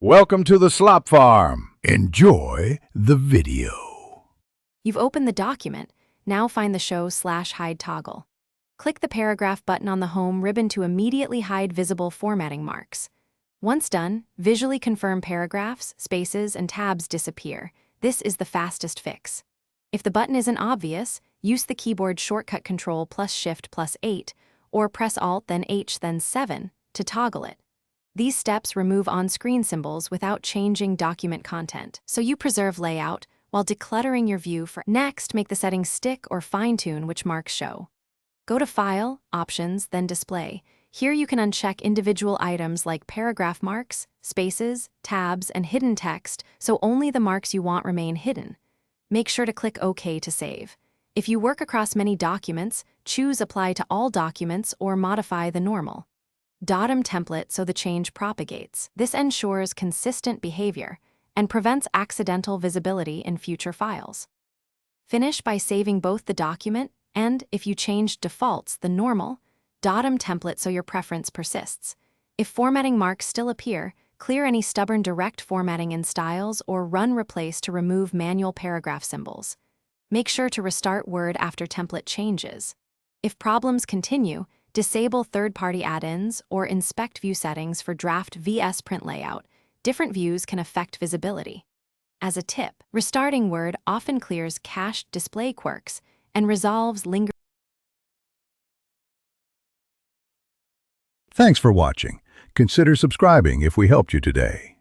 Welcome to the Slop Farm. Enjoy the video. You've opened the document. Now find the Show/Hide toggle. Click the Paragraph button on the Home ribbon to immediately hide visible formatting marks. Once done, visually confirm paragraphs, spaces, and tabs disappear. This is the fastest fix. If the button isn't obvious, use the keyboard shortcut Control plus Shift plus 8, or press Alt then H then 7 to toggle it. These steps remove on-screen symbols without changing document content, so you preserve layout while decluttering your view. Next, make the settings stick or fine-tune which marks show. Go to File, Options, then Display. Here you can uncheck individual items like paragraph marks, spaces, tabs, and hidden text, so only the marks you want remain hidden. Make sure to click OK to save. If you work across many documents, choose Apply to all documents or modify the normal. Datum template so the change propagates. This ensures consistent behavior and prevents accidental visibility in future files. Finish by saving both the document and, if you changed defaults, the normal, datum template so your preference persists. If formatting marks still appear, clear any stubborn direct formatting in styles or run replace to remove manual paragraph symbols. Make sure to restart Word after template changes. If problems continue, disable third-party add-ins or inspect view settings for draft vs print layout. Different views can affect visibility. As a tip, restarting Word often clears cached display quirks and resolves lingering. Thanks for watching. Consider subscribing if we helped you today.